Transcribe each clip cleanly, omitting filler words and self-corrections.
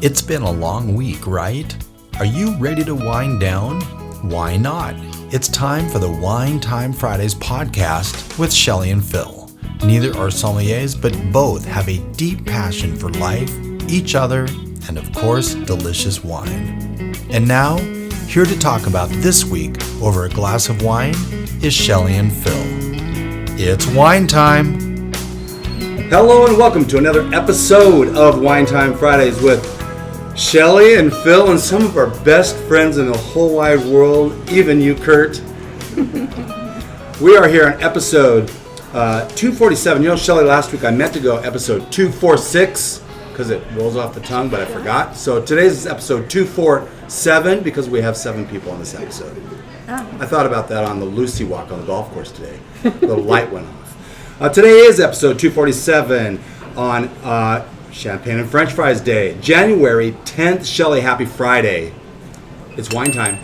It's been a long week, right? Are you ready to wind down? Why not? It's time for the Wine Time Fridays podcast with Shelley and Phil. Neither are sommeliers, but both have a deep passion for life, each other, and of course, delicious wine. And now, here to talk about this week over a glass of wine is Shelley and Phil. It's wine time! Hello and welcome to another episode of Wine Time Fridays with Shelley and Phil and some of our best friends in the whole wide world, even you, Curt. We are here on episode 247. You know, Shelley, last week I meant to go episode 246 because it rolls off the tongue, but I forgot. So today's episode 247 because we have 7 people on this episode. I thought about that on the Lucy walk on the golf course today. The light went off. Today is episode 247 on Champagne and French Fries Day, January 10th. Shelley, happy Friday. It's wine time.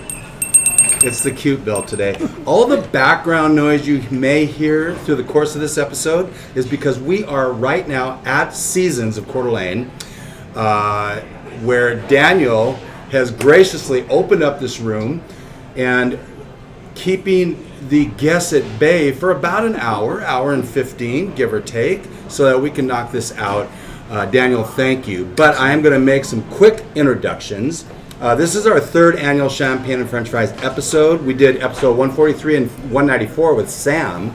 It's the cute bill today. All the background noise you may hear through the course of this episode is because we are right now at Seasons of Coeur d'Alene, where Daniel has graciously opened up this room and keeping the guests at bay for about an hour and 15, give or take, so that we can knock this out. Daniel, thank you. But I am going to make some quick introductions. This is our 3rd annual Champagne and French Fries episode. We did episode 143 and 194 with Sam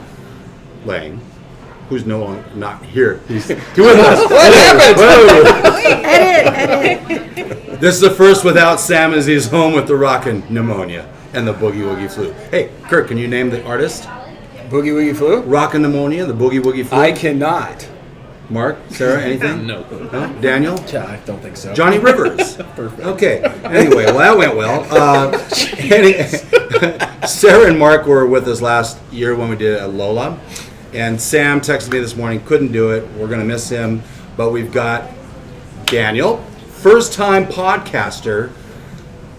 Lang, who's not here. He's with us. What happened? Edit. This is the first without Sam as he's home with the rockin' pneumonia and the boogie woogie flu. Hey, Curt, can you name the artist? Boogie Woogie Flu? Rockin' pneumonia, the boogie woogie flu. I cannot. Sarah, anything? No. Daniel? Yeah, I don't think so. Johnny Rivers. Perfect. Okay. Anyway, well, that went well. Sarah and Mark were with us last year when we did it at Lola. And Sam texted me this morning, couldn't do it. We're going to miss him. But we've got Daniel, first-time podcaster.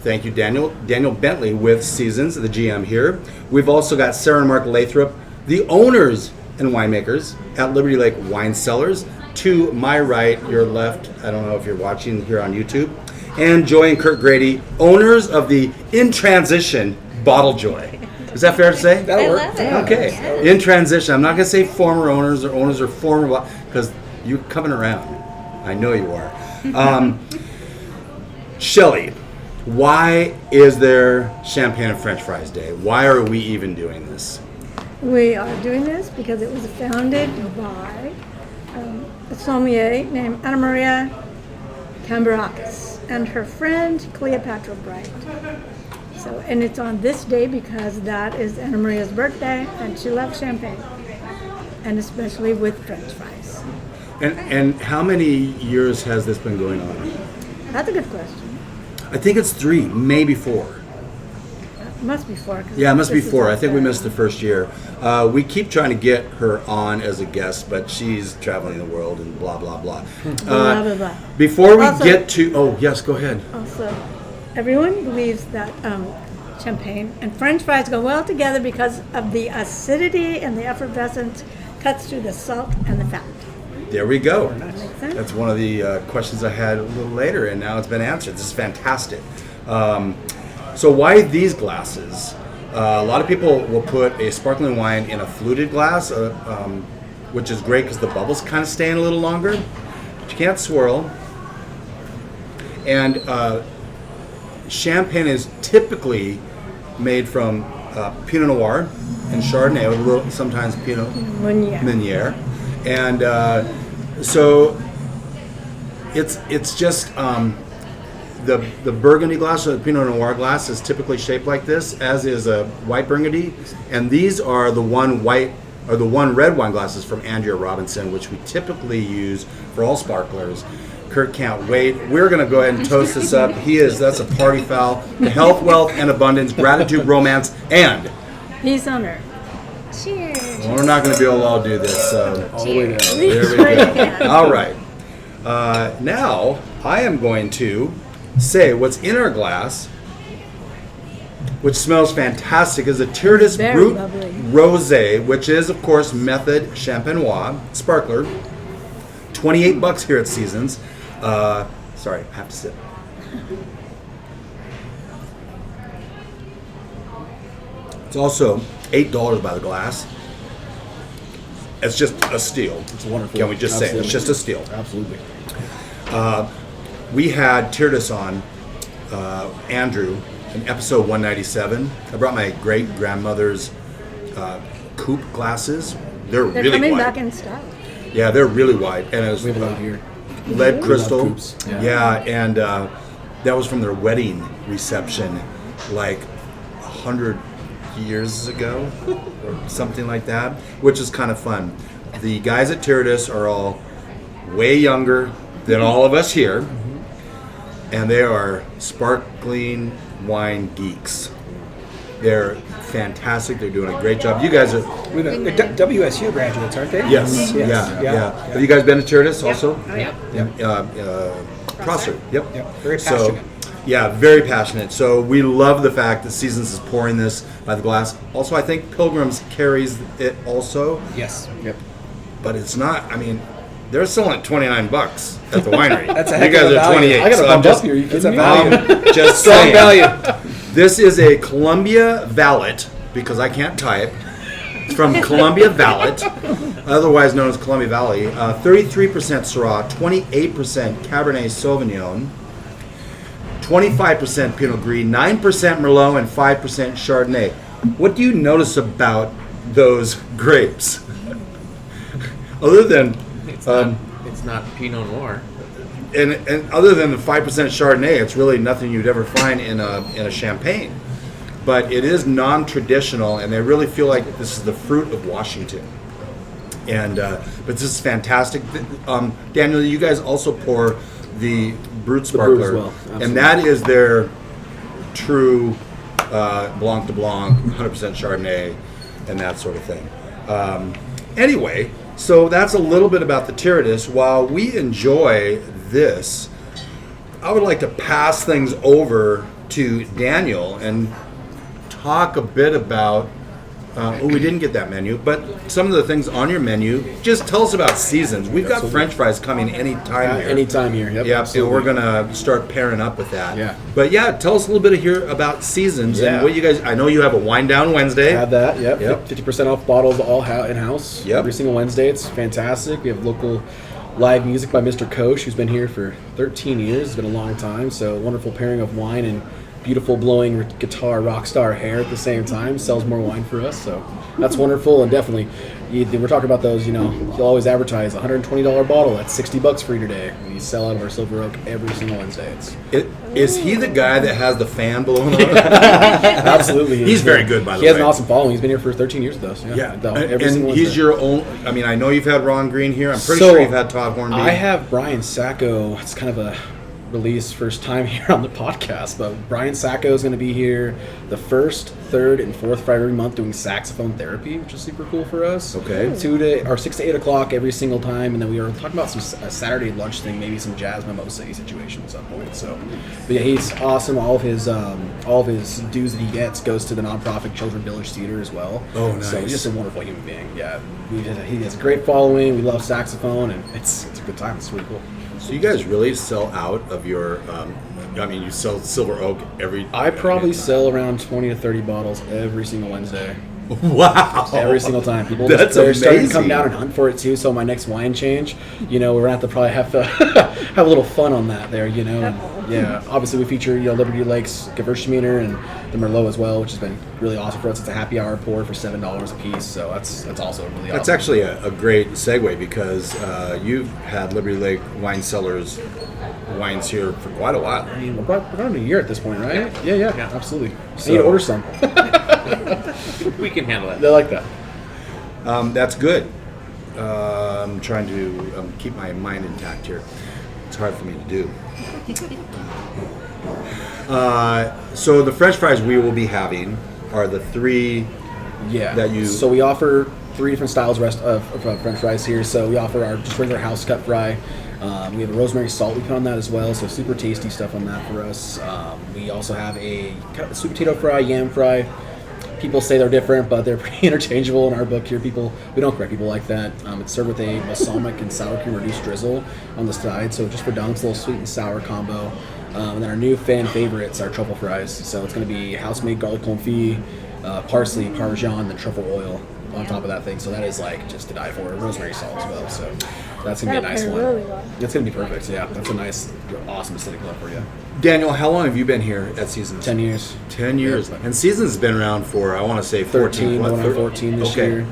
Thank you, Daniel. Daniel Bentley with Seasons, the GM here. We've also got Sarah and Mark Lathrop, the owners and winemakers at Liberty Lake Wine Cellars. To my right, your left, I don't know if you're watching here on YouTube, and Joy and Curt Grady, owners of the In Transition Bottle Joy. Is that fair to say? That'll work. love it. Okay. Yes. In transition. I'm not going to say former owners or former, because you're coming around. I know you are. Shelley, why is there Champagne and French Fries Day? Why are we even doing this? We are doing this because it was founded by a sommelier named Anna Maria Cambarakis and her friend Cleopatra Bright. So, and it's on this day because that is Anna Maria's birthday, and she loves champagne, and especially with French fries. And how many years has this been going on? That's a good question. I think it's 3, maybe 4. It must be 4. Yeah, it must be 4. I think we missed the first year. We keep trying to get her on as a guest, but she's traveling the world and blah, blah, blah. Blah, blah, blah. Before we Also- get to... Oh, yes, go ahead. Also, everyone believes that champagne and French fries go well together because of the acidity and the effervescence cuts through the salt and the fat. There we go. Makes sense? That's one of the questions I had a little later, and now it's been answered. This is fantastic. So why these glasses? A lot of people will put a sparkling wine in a fluted glass, which is great because the bubbles kind of stay in a little longer, but you can't swirl. And champagne is typically made from Pinot Noir and Chardonnay, with a little, sometimes Pinot Meunier. And so it's just the Burgundy glass or the Pinot Noir glass is typically shaped like this, as is a white Burgundy, and these are the one red wine glasses from Andrea Robinson, which we typically use for all sparklers. Curt can't wait. We're going to go ahead and toast this up. That's a party foul. To health, wealth, and abundance, gratitude, romance, and Peace on earth. Cheers. well, we're not going to be able to all do this. So All the way down. there we go. All right. Now I am going to say what's in our glass, which smells fantastic, is a Tirriddis Very Brut lovely. Rosé, which is, of course, Méthode Champenoise sparkler. $28 here at Seasons. Sorry, I have to sip. It's also $8 by the glass. It's just a steal. It's wonderful. Can we just say it? Absolutely. It's just a steal. Absolutely. We had Tirriddis on, Andrew, in episode 197. I brought my great-grandmother's coupe glasses. They're really coming wide. back in style. Yeah, they're really wide. And it was We have a lot here. lead crystal. coupes. Yeah, and that was from their wedding reception like 100 years ago or something like that, which is kind of fun. The guys at Tirriddis are all way younger than all of us here, and they are sparkling wine geeks. They're fantastic. They're doing a great job. You guys are... They're WSU graduates, aren't they? Yes, yeah. Have you guys been to Tirriddis also? Oh, yeah. Prosser. Yep. Very So, passionate. yeah, very passionate. So we love the fact that Seasons is pouring this by the glass. Also, I think Pilgrims carries it also, Yes. Yep. but it's not. I mean, they're selling at $29 at the winery. That's a you heck guys of a are value. 28. I got so to I'm bump just, up here. You it's kidding me? just Strong saying. value. This is a Columbia Valet, because I can't type. It's from Columbia Valet, otherwise known as Columbia Valley. 33% Syrah, 28% Cabernet Sauvignon, 25% Pinot Gris, 9% Merlot, and 5% Chardonnay. What do you notice about those grapes? Other than, It's not Pinot Noir. and other than the 5% Chardonnay, it's really nothing you'd ever find in a Champagne. But it is non-traditional, and they really feel like this is the fruit of Washington. And but this is fantastic. Daniel, you guys also pour the Brut Sparkler, as well, and that is their true Blanc de Blanc, 100% Chardonnay, and that sort of thing. Anyway, so that's a little bit about the Tirriddis. While we enjoy this, I would like to pass things over to Daniel and talk a bit about, we didn't get that menu, but some of the things on your menu. Just tell us about Seasons. We've got French fries coming anytime here. Anytime here. Yep. Yeah, and absolutely. we're gonna start pairing up with that. Yeah. But yeah, tell us a little bit here about Seasons and Yeah. what you guys. I know you have a Wine Down Wednesday. Have that, yep. Yep. 50% off bottles, all in-house. Yep. Every single Wednesday. It's fantastic. We have local live music by Mr. Koch, who's been here for 13 years. It's been a long time. So wonderful pairing of wine and beautiful blowing guitar rock star hair at the same time. Sells more wine for us. So that's wonderful. And definitely, we're talking about those, he'll always advertise $120 bottle. That's $60 for you today. We sell out of our Silver Oak every single Wednesday. Is he the guy that has the fan blowing on? Absolutely. He's very good, by the He has way. an awesome following. He's been here for 13 years with us. Yeah, Every and single he's Wednesday. your own. I mean, I know you've had Ron Green here. I'm pretty So, sure you've had Todd Hornby. I have Brian Sacco. It's kind of a release first time here on the podcast, but Brian Sacco is going to be here the first, third, and fourth Friday every month doing saxophone therapy, which is super cool for us. Okay. 6 to 8 o'clock every single time, and then we were talking about a Saturday lunch thing, maybe some jazz mimosa situation at some point. So, but yeah, he's awesome. All of his dues that he gets goes to the nonprofit Children's Village Theater as well. Oh, nice. So he's just a wonderful human being. Yeah, he has a great following. We love saxophone, and it's a good time. It's really cool. So you guys really sell out of your. I mean, you sell Silver Oak every. I probably sell around 20 to 30 bottles every single Wednesday. Wow. Every single time. People That's they're starting to amazing. come down and hunt for it too. So my next wine change, we're going to have to probably have to have a little fun on that there, And, yeah, obviously we feature, Liberty Lakes Gewürztraminer and the Merlot as well, which has been really awesome for us. It's a happy hour pour for $7 a piece. So that's also really awesome. That's actually a great segue because you've had Liberty Lake Wine Cellars wines here for quite a while. I mean, we're around a year at this point, right? Yeah, absolutely. So- I need to order some. We can handle that. They like that. That's good. I'm trying to keep my mind intact here. It's hard for me to do. So the French fries we will be having are the three. Yeah. That you- So we offer 3 different styles of French fries here. So we offer our just regular house cut fry. We have a rosemary salt we put on that as well, so super tasty stuff on that for us. We also have a kind of sweet potato fry, yam fry, people say they're different, but they're pretty interchangeable in our book here. We don't correct people like that. It's served with a balsamic and sour cream reduced drizzle on the side, so just for dunks, a little sweet and sour combo. And then our new fan favorites are truffle fries. So it's going to be house-made garlic confit, parsley, parmesan, and truffle oil on top of that thing. So that is like just to die for. Rosemary salt as well. So that's going to be a nice one. Really well. It's going to be perfect. Yeah, that's a nice, awesome acidic level for you. Daniel, how long have you been here at Seasons? 10 years. 10 years. And Seasons has been around for, I want to say 13, what, going on 14 this okay. year.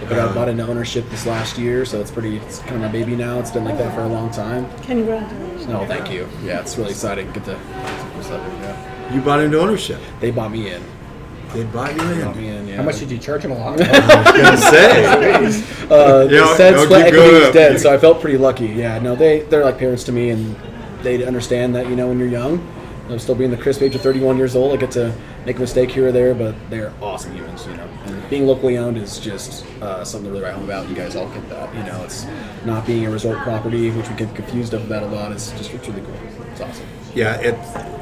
But I bought into ownership this last year, so it's kind of my baby now. It's been like that for a long time. Congratulations. No, thank you. Yeah, it's really exciting. Get to yeah. You bought into ownership. They bought me in. They bought you in. Yeah. How much did you charge him a lot? I was going to say. They said no, sweat keep equity going was up. dead, so I felt pretty lucky. Yeah, no, they're like parents to me, and they understand that, when you're young, I'm still being the crisp age of 31 years old, I get to make a mistake here or there, but they're awesome humans, And being locally owned is just something to really write home about. You guys all get that, It's not being a resort property, which we get confused of that a lot. It's really cool. It's awesome. Yeah,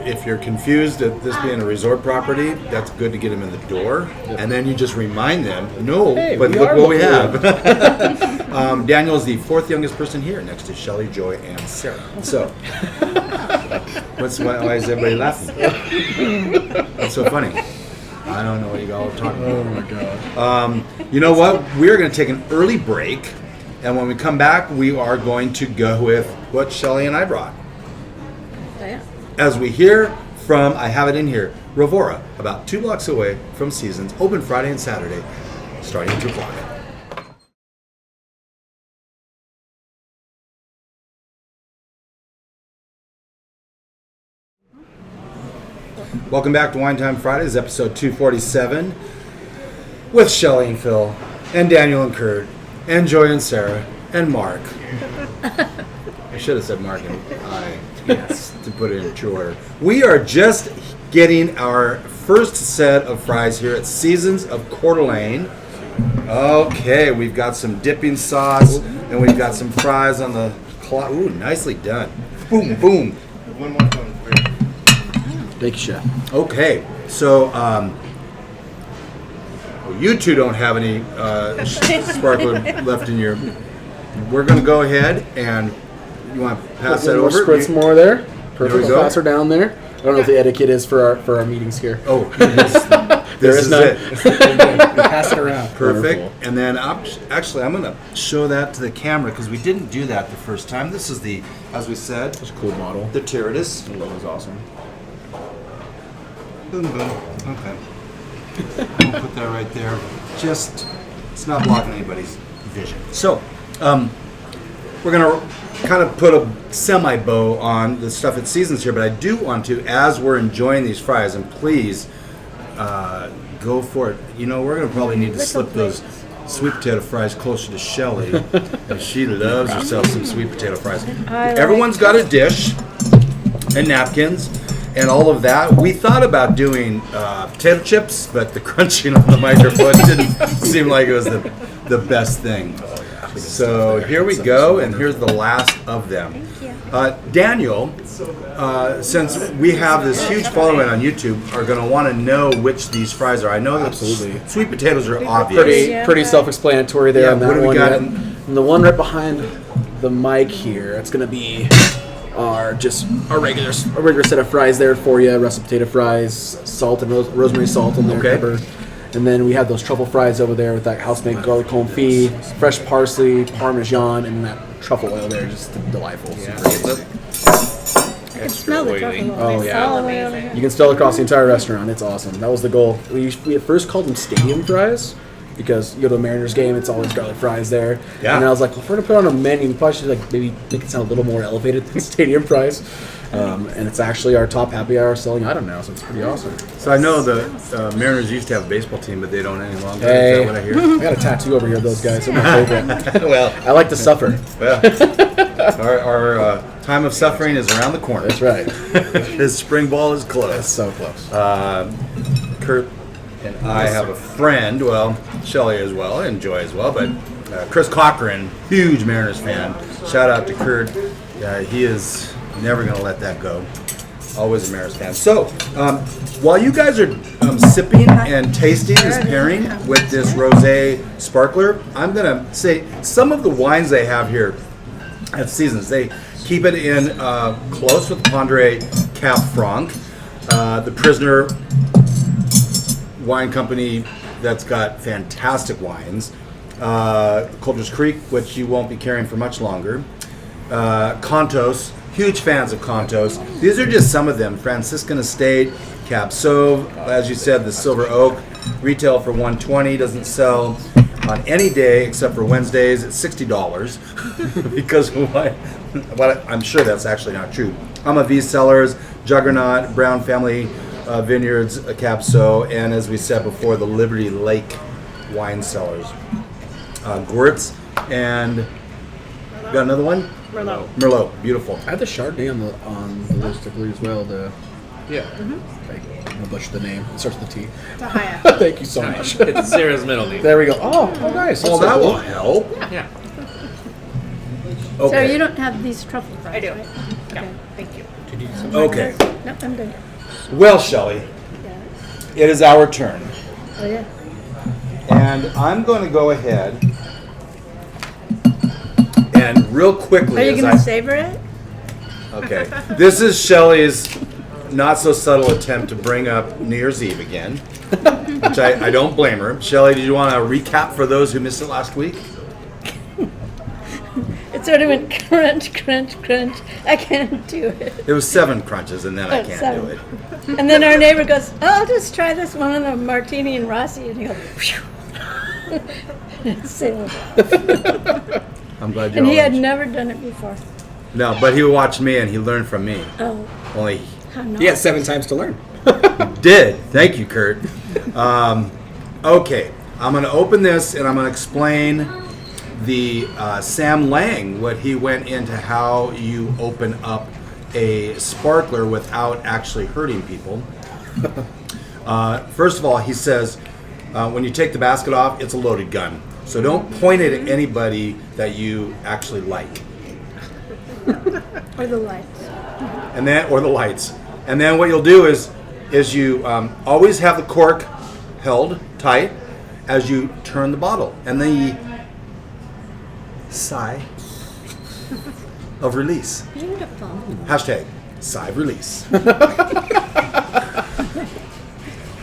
if you're confused at this being a resort property, that's good to get them in the door. Yep. And then you just remind them, no, Hey, but we look are what we locally have. Daniel is the fourth youngest person here, next to Shelley, Joy, and Sarah. So, why is everybody laughing? That's so funny. I don't know what you all are talking about. Oh my God. You know what? We're going to take an early break. And when we come back, we are going to go with what Shelley and I brought. Yeah. As we hear from, I have it in here, Ravora, about 2 blocks away from Seasons, open Friday and Saturday, starting at 2 o'clock. Welcome back to Wine Time Fridays, episode 247, with Shelley and Phil, and Daniel and Curt, and Joy and Sarah, and Mark. I should have said Mark and I, yes, to put it in true order. We are just getting our first set of fries here at Seasons of Coeur d'Alene. Okay, we've got some dipping sauce, and we've got some fries on the cloth. Ooh, nicely done. Boom, boom. One more time. Thank you, Chef. Okay, so you two don't have any sparkler left in your. We're going to go ahead and you want to pass that over. Spritz more there. Perfect. we go. Pass her down there. I don't know if the etiquette is for our meetings here. Oh, this is none. it. Pass it around. Perfect. Wonderful. And then actually, I'm going to show that to the camera because we didn't do that the first time. This is the, as we said, It's a cool model. the Tirriddis. The logo's awesome. Boom, boom. Okay. We'll put that right there. Just, it's not blocking anybody's vision. So, we're going to kind of put a semi-bow on the stuff at Seasons here, but I do want to, as we're enjoying these fries, and please go for it. We're going to probably need to slip those sweet potato fries closer to Shelley, and she loves herself some sweet potato fries. Everyone's got a dish and napkins and all of that. We thought about doing potato chips, but the crunching on the microphone didn't seem like it was the best thing. So here we go, and here's the last of them. Daniel, since we have this huge following on YouTube, are going to want to know which these fries are. I know that Absolutely. sweet potatoes are obvious. Pretty self-explanatory there Yeah, on that what do we one. got? And the one right behind the mic here, it's going to be our regular set of fries there for you. Russet potato fries, salt and rosemary salt in there, Okay. pepper. And then we have those truffle fries over there with that house-made garlic confit, fresh parsley, parmesan, and that truffle oil there, just delightful. Super good. I can smell the oily. truffle. Oh, yeah. All the way over here. You can smell across the entire restaurant. It's awesome. That was the goal. We at first called them stadium fries because you go to a Mariners game, it's always garlic fries there. Yeah. And I was like, well, if we're gonna put it on a menu, we probably should maybe make it sound a little more elevated than stadium fries. And it's actually our top happy hour selling item now, so it's pretty awesome. So I know the Mariners used to have a baseball team, but they don't any longer. Hey, Is that what I hear? I got a tattoo over here of those guys. They're my favorite. Well, I like to suffer. our time of suffering is around the corner. That's right. His spring ball is That's close. so close. Curt and I have a friend, well, Shelley as well, and Joy as well, but Chris Cochran, huge Mariners fan. Shout out to Curt. He is never going to let that go. Always a Maris fan. So, while you guys are sipping and tasting this pairing with this Rosé sparkler, I'm going to say some of the wines they have here at Seasons, they keep it in close with Pondre Cap Franc, the Prisoner wine company that's got fantastic wines. Coulter's Creek, which you won't be carrying for much longer. Contos, huge fans of Contos. These are just some of them. Franciscan Estate, Cab Sauv, as you said, the Silver Oak, retail for $120, doesn't sell on any day except for Wednesdays at $60 because well, I'm sure that's actually not true. Amavis Cellars, Juggernaut, Brown Family Vineyards, Cab Sauv, and as we said before, the Liberty Lake Wine Cellars. Gwertz, and got another one? Merlot, beautiful. I had the Chardonnay on the list, I believe, as well. Yeah. I'm gonna butcher the name. It starts with a T. Tahaya. Thank you so much. It's Sarah's middle name. There we go. Oh, nice. Oh, That's that so will cool. help. Yeah. So Okay. you don't have these truffle fries, I do. right? Yeah, thank you. Okay. No, I'm good. Well, Shelley, Yeah. it is our turn, Oh, yeah. and I'm going to go ahead and real quickly. Are you as going to savor it? Okay. This is Shelley's not so subtle attempt to bring up New Year's Eve again, which I don't blame her. Shelley, did you want to recap for those who missed it last week? It sort of went crunch, crunch, crunch. I can't do it. It was 7 crunches, and then I can't do it. And then our neighbor goes, oh, I'll just try this one of the martini and Rossi. And he goes, whew. It sailed off. I'm glad you. And he had never done it before. No, but he watched me and he learned from me. Oh, Only how not? He had 7 times to learn. did. Thank you, Curt. Okay, I'm going to open this and I'm going to explain the Sam Lang, what he went into how you open up a sparkler without actually hurting people. First of all, he says when you take the basket off, it's a loaded gun. So don't point it at anybody that you actually like. Or the lights. And then, or the lights. And then what you'll do is you always have the cork held tight as you turn the bottle. And then you sigh of release. Beautiful. Hashtag sigh of release.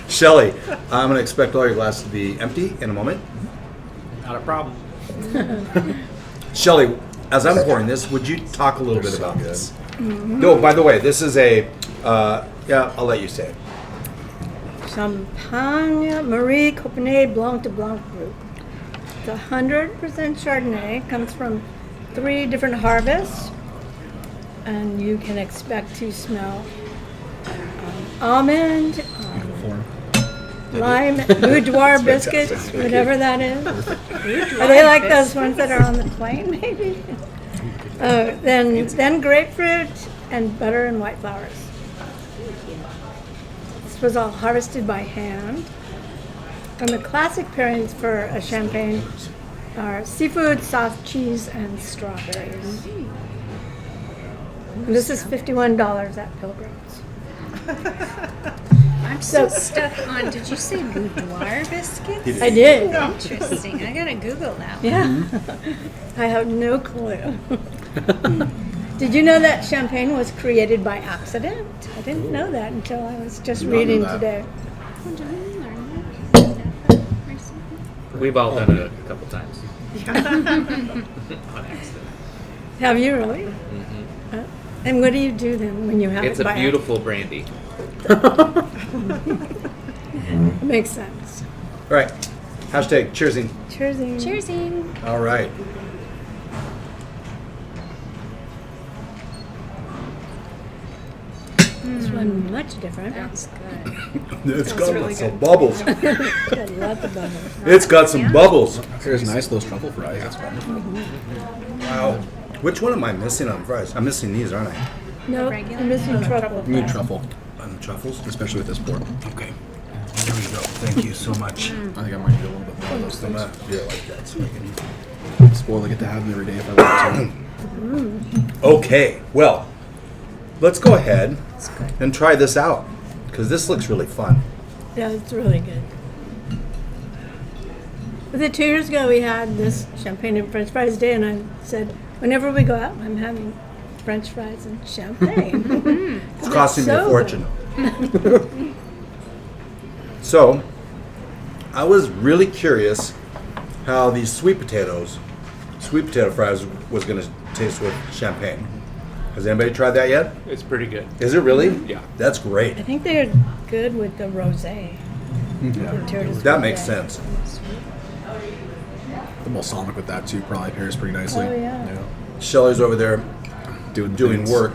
Shelley, I'm going to expect all your glasses to be empty in a moment. Not a problem. Shelley, as I'm pouring this, would you talk a little bit about this? No, by the way, this is a, yeah, I'll let you say it. Champagne Marie Copenhague Blanc de Blanc Brut. It's 100% Chardonnay. Comes from 3 different harvests. And you can expect to smell almond, lime, boudoir biscuits, whatever that is. Are they like those ones that are on the plane, maybe? Then grapefruit and butter and white flowers. This was all harvested by hand. And the classic pairings for a champagne are seafood, soft cheese, and strawberries. And this is $51 at Pilgrim's. I'm so stuck on, did you say boudoir biscuits? I did. Interesting. I gotta Google that. Yeah. I have no clue. Did you know that champagne was created by accident? I didn't know that until I was just reading today. Oh, did we learn that recently? We've all done it a couple times. On accident. Have you really? And what do you do then when you have It's it a by beautiful brandy. accident? Makes sense. All right. Hashtag cheersing. Cheersing. Cheersing. All right. This one much different. That's good. It's got really some good. bubbles. Got lots of butter. It's got some bubbles. There's nice those truffle fries. That's wonderful. Wow. Which one am I missing on fries? I'm missing these, aren't I? No, regular? I'm missing truffle. You need truffle, On the truffles? especially with this pork. Okay. There we go. Thank you so much. I think I might need a little bit more of those I'm things. gonna like that so I can... Spoil, I get to have them every day if I want to. Okay. Well, let's go ahead It's good. and try this out because this looks really fun. Yeah, it's really good. But 2 years ago, we had this champagne and French fries day, and I said, whenever we go out, I'm having French fries and champagne. It's costing me a so fortune. So, I was really curious how these sweet potato fries was going to taste with champagne. Has anybody tried that yet? It's pretty good. Is it really? Yeah. That's great. I think they're good with the rosé. The Tirriddis That makes rosé. sense. The balsamic with that too probably pairs pretty nicely. Oh, yeah. Shelley's over there Doing doing things. work,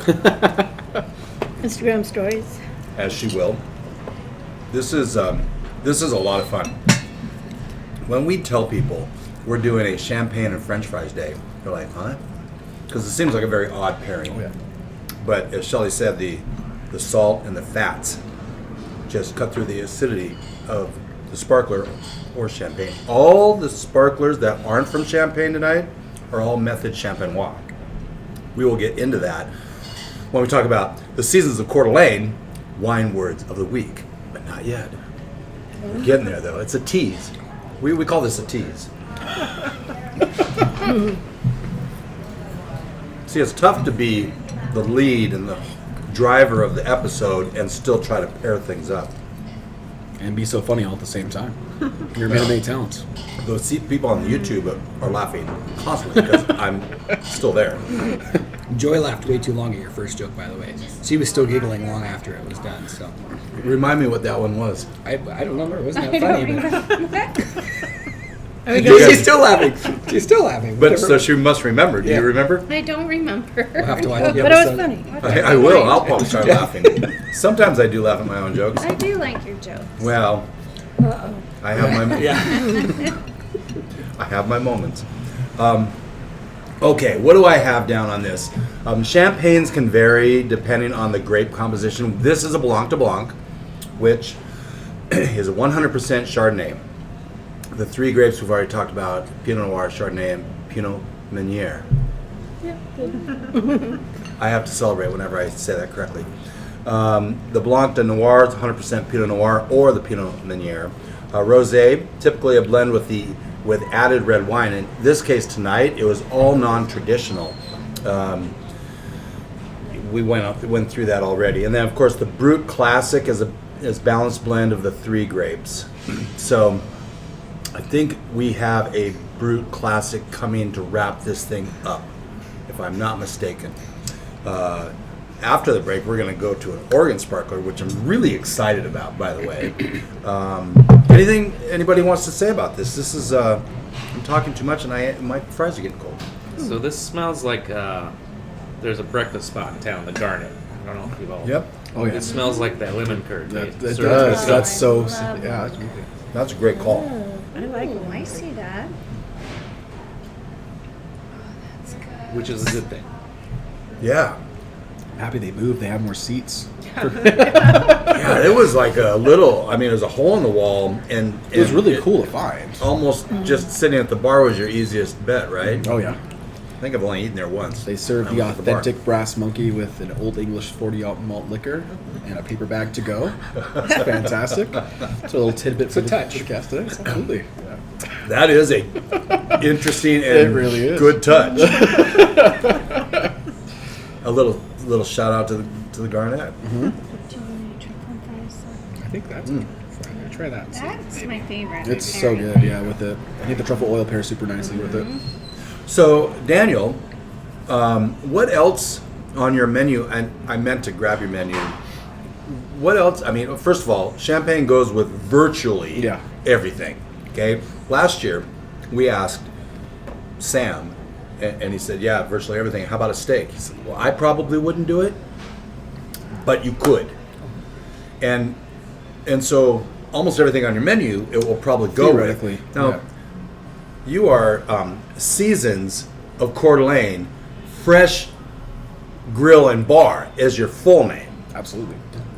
Instagram stories. as she will. This is a lot of fun. When we tell people we're doing a champagne and French fries day, they're like, huh? Because it seems like a very odd pairing. Oh, yeah. But as Shelley said, the salt and the fats just cut through the acidity of the sparkler or champagne. All the sparklers that aren't from Champagne tonight are all Méthode Champenoise. We will get into that when we talk about the seasons of Coeur d'Alene, wine words of the week, but not yet. We're getting there though. It's a tease. We call this a tease. See, it's tough to be the lead and the driver of the episode and still try to pair things up. And be so funny all at the same time. You're a man of many talents. Those people on the YouTube are laughing constantly because I'm still there. Joy laughed way too long at your first joke, by the way. She was still giggling long after it was done. So Remind me what that one was. I don't remember. It wasn't that funny. But she's still laughing. She's still laughing. But Whatever. so she must remember. Do Yeah. you remember? I don't remember. We'll have to watch the But it was episode. funny. I will. I'll probably start laughing. Sometimes I do laugh at my own jokes. I do like your jokes. Well, Uh-oh. I have my I have my moments. Okay, what do I have down on this? Champagnes can vary depending on the grape composition. This is a Blanc de Blanc, which is a 100% Chardonnay. The three grapes we've already talked about: Pinot Noir, Chardonnay, and Pinot Meunier. I have to celebrate whenever I say that correctly. The Blanc de Noir is 100% Pinot Noir or the Pinot Meunier. Rosé, typically a blend with added red wine. In this case tonight, it was all non-traditional. We went through that already, and then of course the Brut Classic is a balanced blend of the three grapes. So I think we have a Brut Classic coming to wrap this thing up, if I'm not mistaken. After the break, we're going to go to an Oregon Sparkler, which I'm really excited about, by the way. Anything anybody wants to say about this? This is, I'm talking too much, and my fries are getting cold. So this smells like there's a breakfast spot in town, the Garnet. I don't know if you've all. Yep. Oh, yeah. It smells like that lemon curd. That Served does. with That's milk. so. Yeah. That's a great call. I like Oh, I see that. Which is a good thing. Yeah. Happy they moved. They have more seats. Yeah, it was like a little, it was a hole in the wall, and It was really cool to find. Almost just sitting at the bar was your easiest bet, right? Oh yeah. I think I've only eaten there once. They serve I the was at bar. authentic brass monkey with an Old English 40-ounce malt liquor and a paper bag to go. It's fantastic. It's a little tidbit for the touch. for the cast today. Absolutely. Yeah. That is a interesting and It really is. good touch. A little shout out to the Garnet. I think that's it. I'm gonna try that. and see. That's my favorite. It's so good. Yeah, with it. I think the truffle oil pairs super nicely with it. So Daniel, what else on your menu? And I meant to grab your menu. What else? First of all, champagne goes with virtually Yeah. everything. Okay. Last year, we asked Sam, and he said, "Yeah, virtually everything. How about a steak?" He said, "Well, I probably wouldn't do it, but you could." And so almost everything on your menu, it will probably go with. Theoretically, Now, yeah. you are Seasons of Coeur d'Alene, Fresh Grill and Bar is your full name. Absolutely.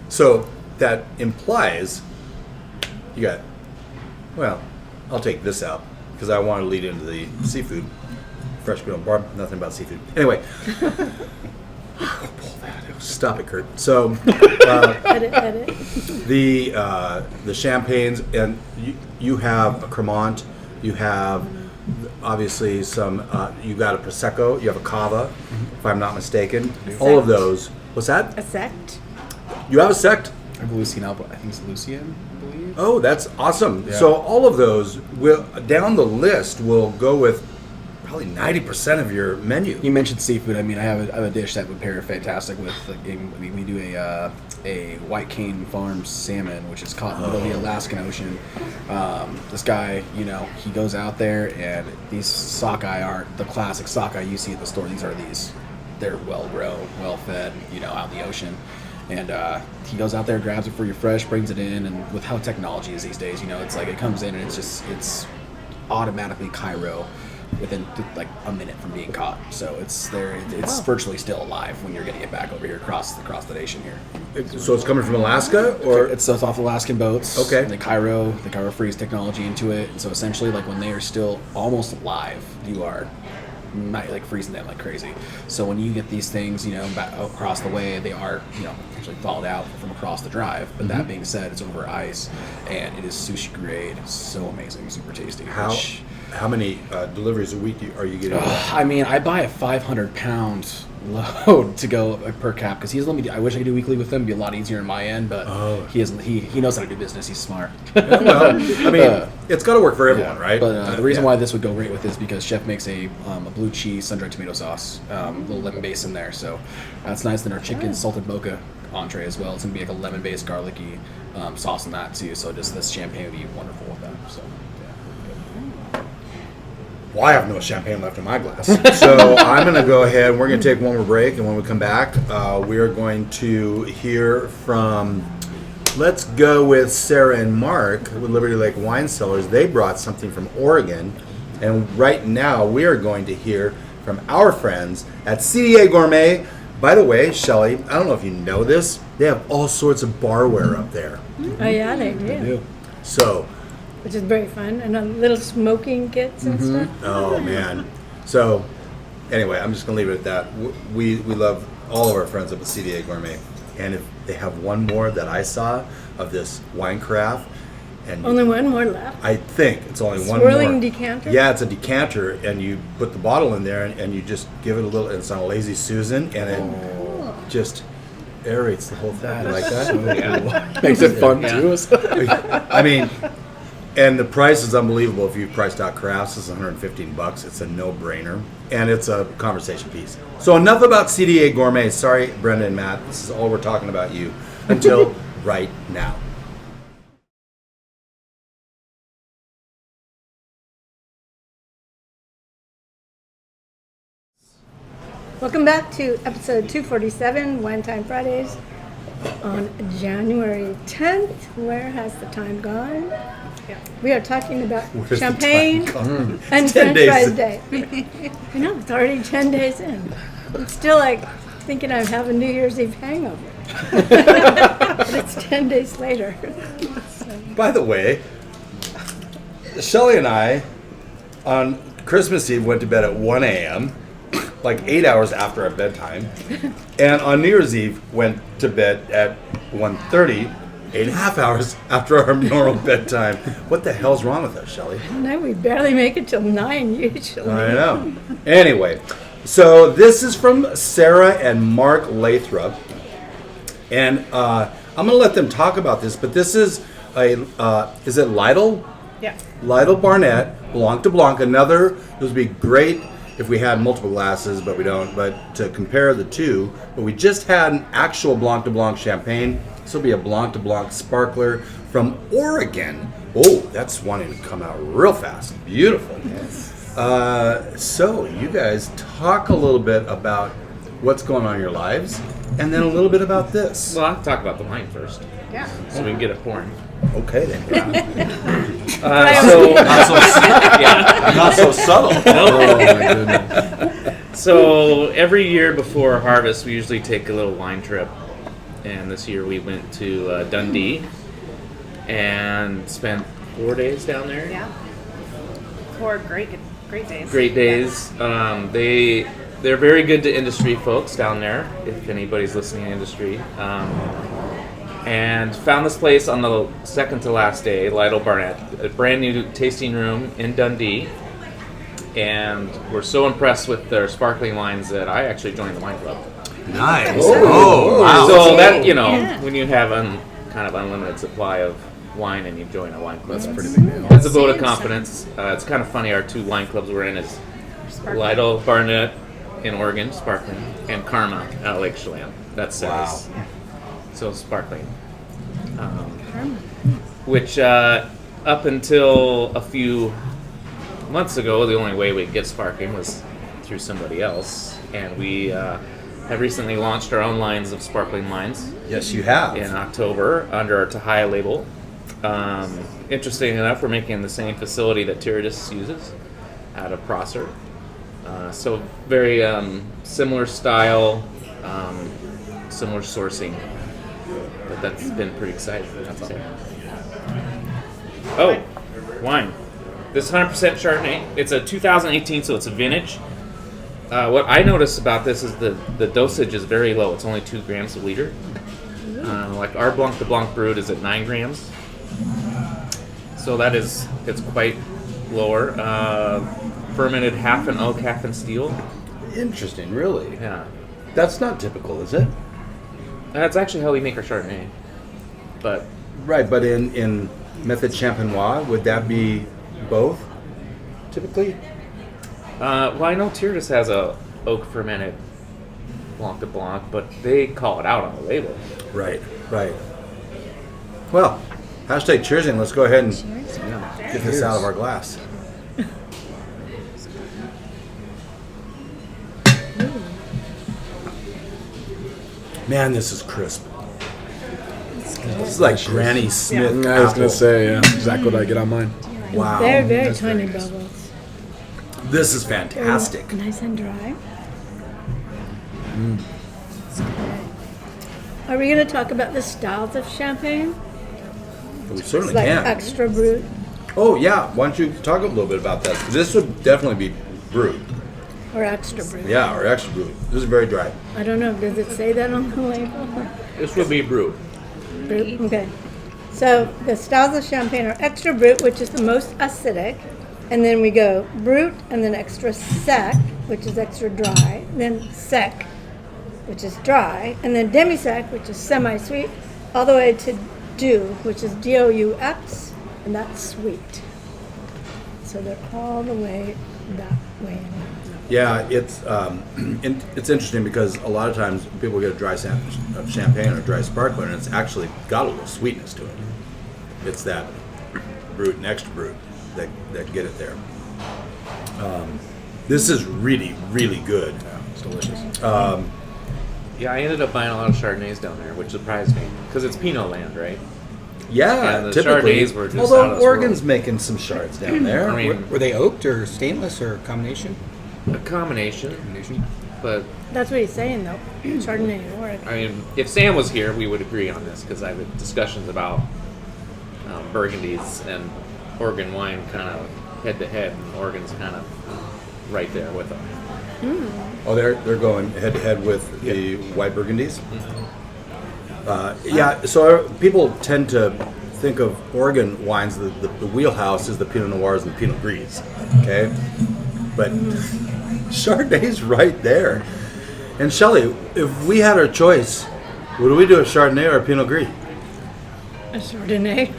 So that implies you got, well, I'll take this out because I want to lead into the seafood. Fresh Grill and Bar, nothing about seafood. Anyway, Stop it, Curt. So, Edit. the champagnes, and you have a Cremant, you have obviously some. You got a Prosecco, you have a Cava, if I'm not mistaken. All of those. What's that? A sect. You have a sect? I have Lucian Alba. I think it's Lucian, I believe. Oh, that's awesome. Yeah. So all of those will down the list will go with probably 90% of your menu. You mentioned seafood. I mean, I have a dish that would pair fantastic with. We do a white cane farm salmon, which is caught in the middle of the Alaskan Ocean. This guy, he goes out there, and these sockeye aren't the classic sockeye you see at the store. They're well grown, well fed, out in the ocean. And he goes out there, grabs it for you fresh, brings it in, and with how technology is these days, it's like it comes in and it's automatically Cairo within like a minute from being caught. So it's there. It's virtually still alive when you're getting it back over here across the nation here. So it's coming from Alaska, or it's off Alaskan boats. Okay. And the Cairo freeze technology into it, and so essentially, like when they are still almost alive, you are not like freezing them like crazy. So when you get these things, back across the way, they are, actually thawed out from across the drive. But that being said, it's over ice, and it is sushi grade. So amazing, super tasty. How many deliveries a week are you getting? I mean, I buy a 500-pound load to go per cap because he's let me do. I wish I could do weekly with him. It'd be a lot easier on my end, but he knows how to do business. He's smart. Well, I mean, it's got to work for everyone, right? But the reason why this would go great with this is because Chef makes a blue cheese sun-dried tomato sauce, little lemon base in there. So that's nice. Then our chicken salted mocha entree as well. It's gonna be like a lemon-based garlicky sauce in that too. So just this champagne would be wonderful with that. So. Well, I have no champagne left in my glass. So I'm going to go ahead. We're going to take one more break. And when we come back, we are going to hear from, let's go with Sarah and Mark with Liberty Lake Wine Cellars. They brought something from Oregon. And right now, we are going to hear from our friends at CDA Gourmet. By the way, Shelley, I don't know if you know this. They have all sorts of barware up there. Oh, yeah, they do. So... which is very fun, and little smoking kits and stuff. Oh man! So anyway, I'm just gonna leave it at that. We love all of our friends up at CDA Gourmet, and if they have one more that I saw of this wine carafe, and Only one more left. I think it's only one more. Swirling decanter. Yeah, it's a decanter, and you put the bottle in there, and you just give it a little. It's on a Lazy Susan, and it just aerates the whole thing. You like that? Makes it fun too. I mean. And the price is unbelievable. If you've priced out crafts, it's $115. It's a no-brainer, and it's a conversation piece. So enough about CDA Gourmet. Sorry, Brenda and Matt. This is all we're talking about you until right now. Welcome back to episode 247, Wine Time Fridays, on January 10th. Where has the time gone? We are talking about Where's champagne and French fries day. I know, it's already 10 days in. I'm still like thinking I have a New Year's Eve hangover. But it's 10 days later. By the way, Shelley and I, on Christmas Eve, went to bed at 1 a.m., like 8 hours after our bedtime. And on New Year's Eve, went to bed at 1:30. 8.5 hours after our normal bedtime. What the hell's wrong with us, Shelley? I don't know, we barely make it till 9 usually. I know. Anyway, so this is from Sarah and Mark Lathrop. And I'm going to let them talk about this, but this is is it Lytle? Yeah. Lytle Barnett, Blanc de Blanc. This would be great if we had multiple glasses, but we don't. But to compare the two, but we just had an actual Blanc de Blanc champagne. This will be a Blanc de Blanc sparkler from Oregon. Oh, that's wanting to come out real fast. Beautiful. Yes. So you guys talk a little bit about what's going on in your lives, and then a little bit about this. Well, I'll talk about the wine first. Yeah. So we can get it pouring. Okay then. Not so subtle. Oh my goodness. So every year before harvest, we usually take a little wine trip. And this year we went to Dundee and spent 4 days down there. Yeah. 4 great days. Great days. They they're very good to industry folks down there, if anybody's listening in industry. And found this place on the second to last day, Lytle Barnett, a brand new tasting room in Dundee. And we're so impressed with their sparkling wines that I actually joined the wine club. Nice. Oh, wow. So that, when you have kind of unlimited supply of wine and you join a wine club, That's a pretty big deal. That's a vote of confidence. It's kind of funny, our two wine clubs we're in is Lytle Barnett in Oregon, sparkling, and Karma out of Lake Chelan. That's Sarah's. Wow. So sparkling. Which up until a few months ago, the only way we could get sparkling was through somebody else. And we have recently launched our own lines of sparkling wines. Yes, you have. In October under our Tahia label. Interesting enough, we're making the same facility that Tirriddis uses out of Prosser. So very similar style, similar sourcing. But that's been pretty exciting. Oh, wine. This is 100% Chardonnay. It's a 2018, so it's a vintage. What I noticed about this is the dosage is very low. It's only 2 grams a liter. Like our Blanc de Blanc Brut is at 9 grams. So it's quite lower. Fermented half in oak, half in steel. Interesting, really. Yeah. That's not typical, is it? That's actually how we make our Chardonnay. But Right, but in Méthode Champenoise, would that be both, typically? well, I know Tirriddis has a oak fermented Blanc de Blanc, but they call it out on the label. Right. Well, hashtag cheers, and let's go ahead and get this out of our glass. Man, this is crisp. This is like Granny Smith. I was going apple. to say, yeah, exactly what I get on mine. Wow. Very, very That's tiny very nice. bubbles. This is fantastic. Nice and dry. Are we going to talk about the styles of champagne? We certainly Like can. extra brut Oh, yeah. Why don't you talk a little bit about that? This would definitely be brut. or extra brut? Yeah, or extra brut. This is very dry. I don't know. Does it say that on the label? This would be Brut. Brut. Okay. So the styles of champagne are extra brut, which is the most acidic, and then we go brut, and then extra sec, which is extra dry, then sec, which is dry, and then demi-sec, which is semi-sweet, all the way to doux, which is DOUX, and that's sweet. So they're all the way that way. Yeah, it's interesting because a lot of times people get a dry champagne or dry sparkler, and it's actually got a little sweetness to it. It's that brut and extra brut that get it there. This is really, really good. Yeah, it's delicious. Yeah, I ended up buying a lot of Chardonnays down there, which surprised me because it's Pinot land, right? Yeah, And the typically. Chardonnays were just although out of this Oregon's world. making some shards down there. I mean, Were they oaked or stainless or a combination? a combination, but That's what he's saying, though. Chardonnay and Oregon. I mean, if Sam was here, we would agree on this because I've had discussions about Burgundies and Oregon wine kind of head to head, and Oregon's kind of right there with them. Oh, they're going head to head with the white Burgundies. Yeah, so people tend to think of Oregon wines. The wheelhouse is the Pinot Noirs and the Pinot Gris. Okay, but Chardonnay's right there. And Shelley, if we had our choice, would we do a Chardonnay or a Pinot Gris? A Chardonnay.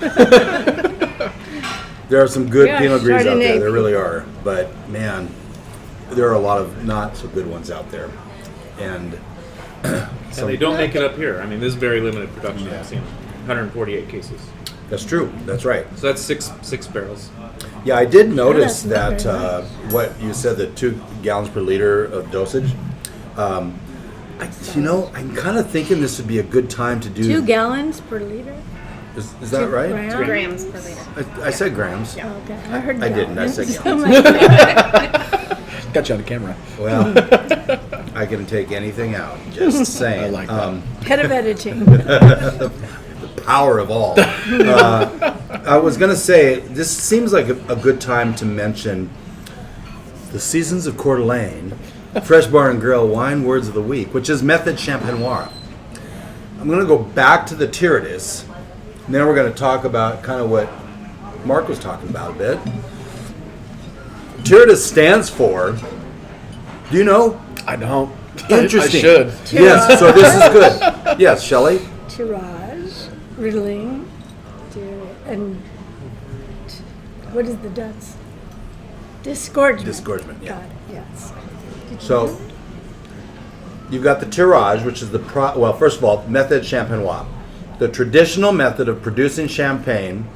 There are some good Yeah, Pinot Gris out there. Chardonnay. There really are. But man, there are a lot of not so good ones out there. And And they don't make it up here. I mean, this is very limited production. I've seen 148 cases. that's true. That's right. So that's six barrels. Yeah, I did notice that's not that very what you said, the 2 gallons per liter of dosage. I'm kind of thinking this would be a good time to do. 2 gallons per liter? Is that right? Grams? Grams per liter. I said grams. Oh, okay. I heard I didn't. I said gallons. Got you on the camera. Well, I can take anything out. Just saying. I like that. Head of editing. The power of all. I was going to say, this seems like a good time to mention the seasons of Coeur d'Alene Fresh Bar and Grill Wine Words of the Week, which is Méthode Champenoise. I'm going to go back to the Tirriddis. Now we're going to talk about kind of what Mark was talking about a bit. Tirriddis stands for, do you know? I don't. Interesting. I should. Yes, so this is good. Yes, Shelley? Tirage, riddling, and what is the Dutch? Disgorgement. Disgorgement, yeah. Got it, yes. So you've got the tirage, which is first of all, Méthode Champenoise, the traditional method of producing champagne,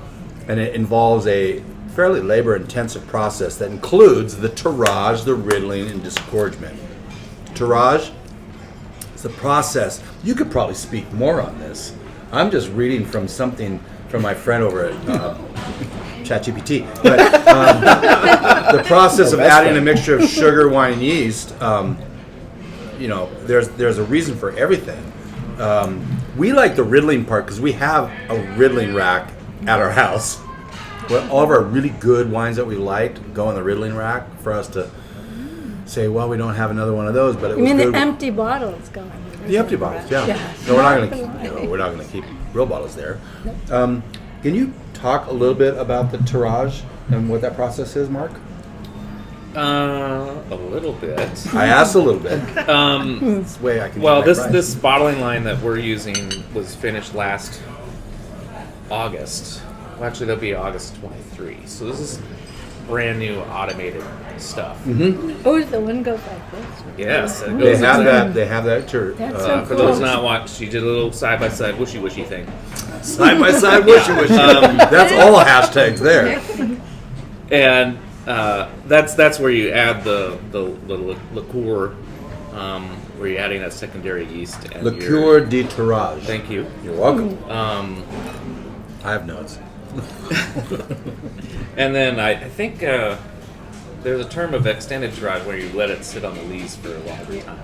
and it involves a fairly labor-intensive process that includes the tirage, the riddling, and disgorgement. Tirage is the process. You could probably speak more on this. I'm just reading from something from my friend over at ChatGPT. But the process of adding a mixture of sugar, wine, and yeast, there's a reason for everything. We like the riddling part because we have a riddling rack at our house. Where all of our really good wines that we liked go in the riddling rack for us to say, well, we don't have another one of those, but it You was mean good. the empty bottles going? The empty bottles, yeah. No, we're not going to keep real bottles there. Can you talk a little bit about the tirage and what that process is, Mark? A little bit. I asked a little bit. This way I can. Well, get my price. this bottling line that we're using was finished last August. Well, actually, that'll be August 23. So this is brand new automated stuff. Mm-hmm. Oh, the one goes like this. Yes, it They goes have into- that. They have that. That's so For cool. those not watching, she did a little side-by-side wishy-wishy thing. Side by side, wishy wishy. That's all hashtags there. And that's where you add the liqueur, where you're adding that secondary yeast. And Liqueur de tirage. Thank you. You're welcome. Mm-hmm. I have notes. And then I think there's a term of extended tirage where you let it sit on the lees for a longer time.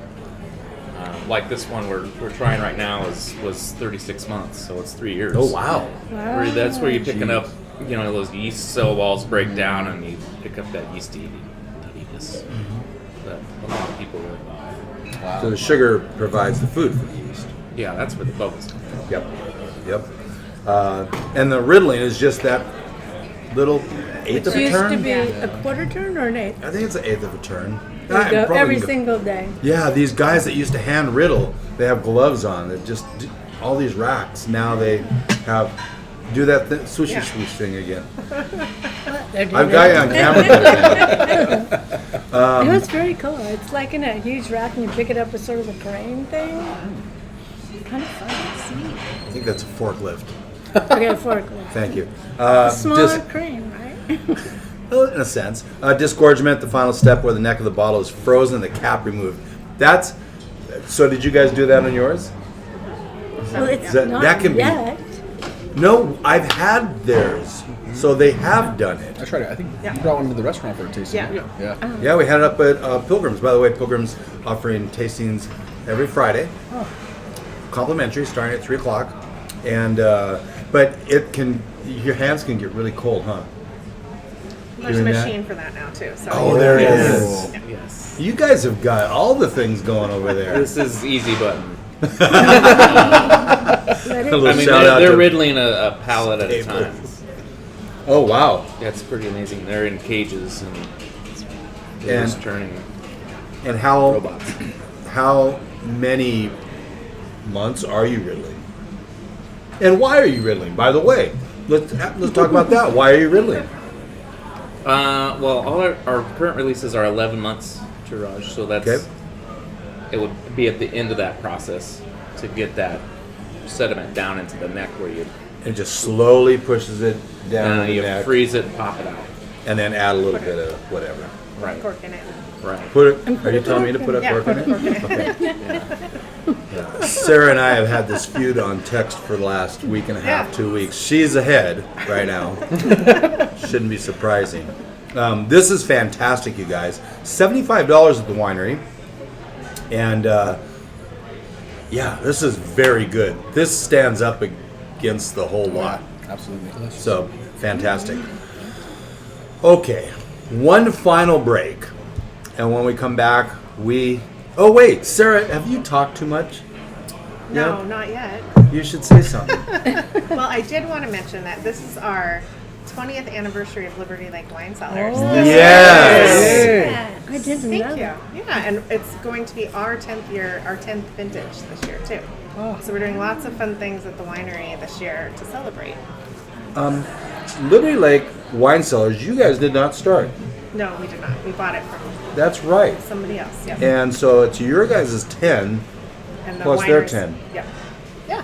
Like this one we're trying right now was 36 months, so it's 3 years. Oh wow. That's where you're picking up, those yeast cell walls break down and you pick up that yeastiness that a lot of people really like. Wow. So the sugar provides the food for the yeast. Yeah, that's where the bubbles come from. Yep. And the riddling is just that little eighth of It a used turn. to be a quarter turn or an eighth. I think it's an eighth of a turn. There you go, Probably every go- single day. Yeah, these guys that used to hand riddle, they have gloves on. That just all these racks. Now they do that sushi swoosh thing again. I've got you on camera. It's very cool. It's like in a huge rack and you pick it up with sort of a crane thing. Kind of fun. It's neat. I think that's a forklift. Okay, forklift. Thank you. Smaller crane, right? Well, in a sense. Disgorgement, the final step where the neck of the bottle is frozen, the cap removed. So did you guys do that on yours? Well, it's That- not that can be- yet. No, I've had theirs. So they have done it. I tried it. I think you brought one to the restaurant for a tasting. Yeah. Yeah, we had it up at Pilgrim's. By the way, Pilgrim's offering tastings every Friday. Complimentary, starting at 3 o'clock. And, but your hands can get really cold, huh? There's a Doing that? machine for that now too. So Oh, there it is. Yes. You guys have got all the things going over there. This is easy button. A little I mean, shout out they're to- riddling a pallet at a Staples. time. Oh, wow. That's pretty amazing. They're in cages and they're And- just turning And how robots. how many months are you riddling? And why are you riddling? By the way, let's talk about that. Why are you riddling? Well, all our current releases are 11 months tirage, so that's Okay. it would be at the end of that process to get that sediment down into the neck where you It just slowly pushes it down the you neck, freeze it and pop it out. and then add a little bit of whatever. Right. cork in it. Right. Are you telling me to put a cork in it? Okay. Yeah. Sarah and I have had this feud on text for the last week and a half, 2 weeks. She's ahead right now. Shouldn't be surprising. This is fantastic, you guys. $75 at the winery. And this is very good. This stands up against the whole lot. Absolutely delicious. So, fantastic. Okay, one final break. And when we come back, Oh wait, Sarah, have you talked too much? No, Yeah? not yet. You should say something. Well, I did want to mention that this is our 20th anniversary of Liberty Lake Wine Cellars. Oh. This Yes. Yeah, I didn't know Thank you. that. Yeah, and it's going to be our 10th year, our 10th vintage this year too. So we're doing lots of fun things at the winery this year to celebrate. Liberty Lake Wine Cellars, you guys did not start. No, we did not. We bought it from That's right. somebody else. Yep. And so it's your guys' 10. And the plus their wineries- 10. Yep. Yeah.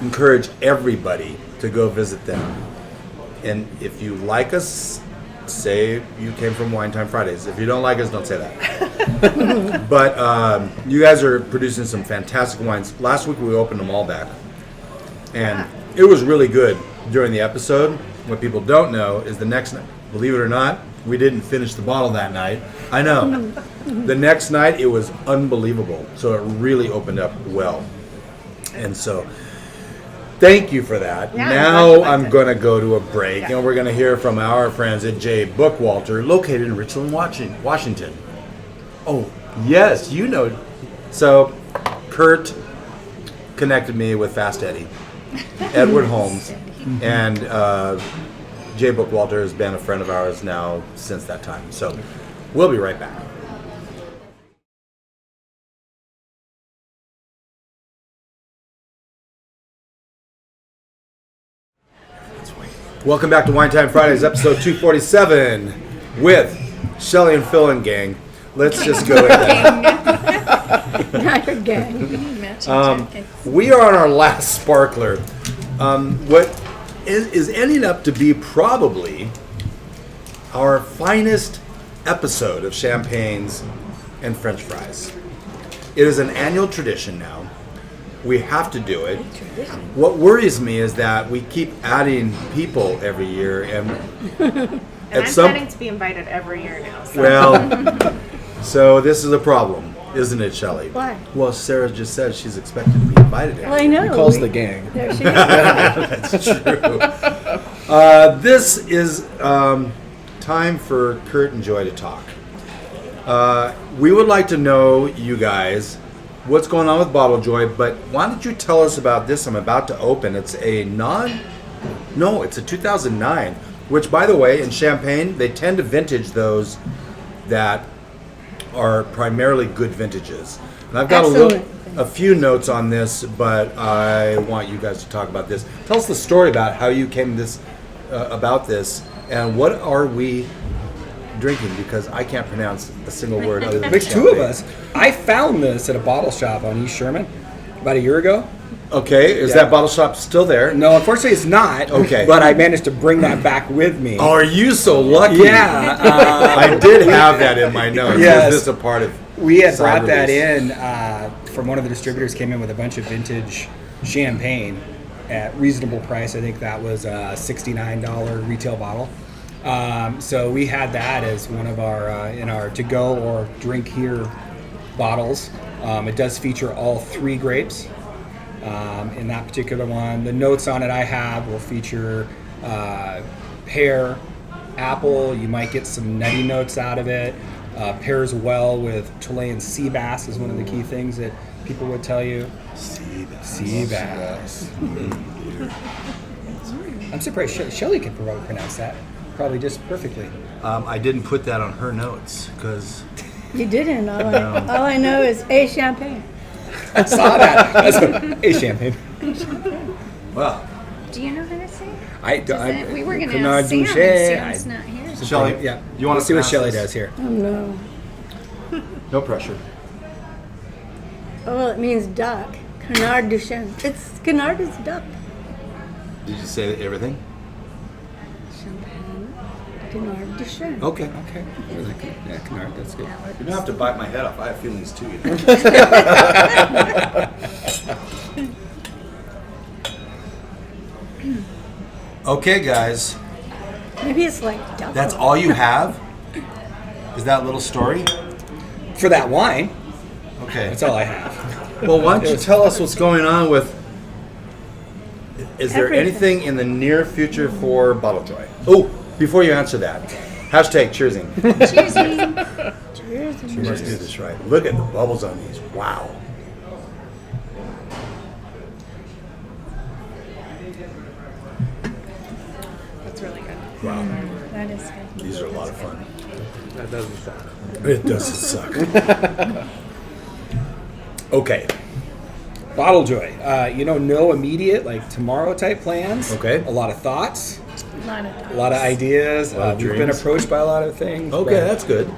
Encourage everybody to go visit them. And if you like us, say you came from Wine Time Fridays. If you don't like us, don't say that. But you guys are producing some fantastic wines. Last week we opened them all back. And it was really good during the episode. What people don't know is the next night, believe it or not, we didn't finish the bottle that night. I know. The next night it was unbelievable. So it really opened up well. And so thank you for that. Yeah, now I'm I'm going to go to a break, Yeah. and we're going to hear from our friends at J. Bookwalter, located in Richland, Washington. Oh, yes, you know. So, Curt connected me with Fast Eddie, Edward Holmes, and J. Bookwalter has been a friend of ours now since that time. So, we'll be right back. Welcome back to Wine Time Fridays, episode 247, with Shelley and Phil and gang. Let's just go ahead. Not your gang. We are on our last sparkler. What is ending up to be probably our finest episode of champagnes and French fries. It is an annual tradition now. We have to do it. What worries me is that we keep adding people every year, and And I'm planning to be invited every year now. So. well, so this is a problem, isn't it, Shelley? Why? Well, Sarah just said she's expected to be invited. Well, I know. He calls the gang. There she is. That's true. This is time for Curt and Joy to talk. We would like to know, you guys, what's going on with Bottle Joy, but why don't you tell us about this I'm about to open? It's a it's a 2009, which, by the way, in Champagne, they tend to vintage those that are primarily good vintages. And I've got a few notes on this, but I want you guys to talk about this. Tell us the story about how you came about this, and what are we drinking, because I can't pronounce a single word other than There's two of champagne. us. I found this at a bottle shop on East Sherman about a year ago. Okay, is Yeah. that bottle shop still there? No, unfortunately it's not. Okay. But I managed to bring that back with me. Oh, are you so lucky? Yeah. I did have that in my notes. Yes. Is this a part of We had brought Cyber that release? in from one of the distributors, came in with a bunch of vintage champagne at reasonable price. I think that was a $69 retail bottle. So we had that as one of our in our to-go or drink here bottles. It does feature all three grapes in that particular one. The notes on it I have will feature pear, apple. You might get some nutty notes out of it. Pairs well with Chilean sea bass is one of the key things that people would tell you. Sea bass. I'm surprised Shelley can probably pronounce that. Probably just perfectly. I didn't put that on her notes because You didn't. All I know is a champagne. I saw that. That's a champagne. well, Do you know how to say it? We We were going to ask Sam, and Sam's not here. Shelley, Yeah. you want to see what pass Shelley this? does here? Oh no. No pressure. Oh, well, it means duck. Canard-Duchêne. It's Canard is duck. Did you say everything? Champagne. Canard-Duchêne. Okay. Okay. Yeah, Canard, that's good. You don't have to bite my head off. I have feelings too. You know? Okay, guys. Maybe it's like duck. That's all you have? Is that little story? For that wine, Okay. that's all I have. Well, why don't you tell us what's going on with... Is there Everything. anything in the near future for Bottle Joy? Oh, before you answer that, hashtag cheersing. Cheersing. Cheers. some She must do this right. Look at the bubbles on these. Wow. That's really good. Wow. That is good. These are a lot of fun. That doesn't suck. It doesn't suck. Okay. Bottle joy. No immediate, like tomorrow type plans. Okay. A lot of thoughts, A lot of a lot of ideas. lot of We've been dreams. approached by a lot of things. Okay, but, that's good.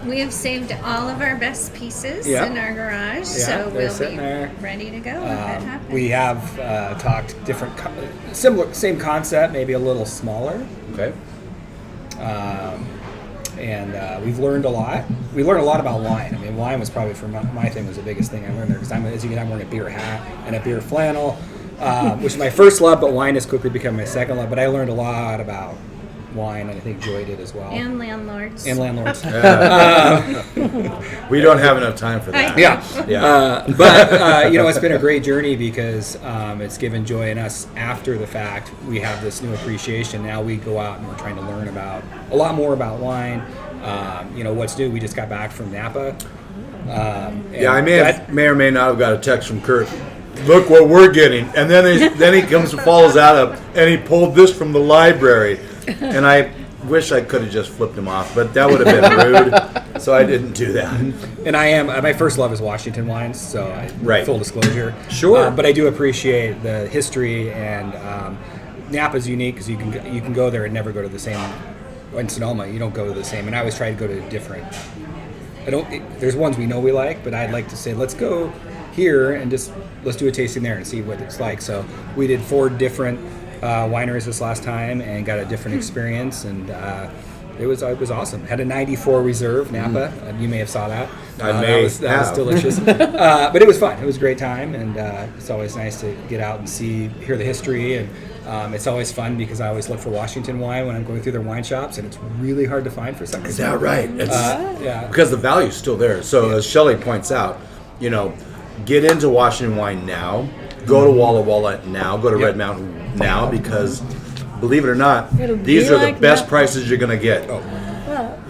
We have saved all of our best pieces Yeah. in our garage, Yeah, so they're we'll sitting be there. ready to go if that happens. We have talked different, same concept, maybe a little smaller. Okay. And we've learned a lot. We learned a lot about wine. I mean, wine was probably for my thing was the biggest thing I learned there because I'm wearing a beer hat and a beer flannel, which is my first love, but wine has quickly become my second love. But I learned a lot about wine, and I think Joy did as well. And landlords. And landlords. We don't have enough time for that. Yeah. Yeah. But it's been a great journey because it's given Joy and us after the fact. We have this new appreciation. Now we go out and we're trying to learn about a lot more about wine. What's new? We just got back from Napa. Yeah, I may or may not have got a text from Curt. Look what we're getting, and then he comes and follows out and he pulled this from the library, and I wish I could have just flipped him off, but that would have been rude, so I didn't do that. And I am my first love is Washington wines, so Right. full disclosure. Sure. But I do appreciate the history, and Napa's unique because you can go there and never go to the same. In Sonoma, you don't go to the same, and I always try to go to different. There's ones we know we like, but I'd like to say let's go here and let's do a tasting there and see what it's like. So we did 4 different wineries this last time and got a different experience, and it was awesome. Had a 94 reserve Napa. You may have saw that. That was delicious. But it was fun. It was a great time, and it's always nice to get out and hear the history, and it's always fun because I always look for Washington wine when I'm going through their wine shops, and it's really hard to find for some reason. Is that right? It's, Yeah. because the value's still there. So as Shelley points out, get into Washington wine now. Go to Walla Walla now. Go to Red Mountain now because, believe it or not, It'll these be are the like best Napa. prices you're going to get. Well,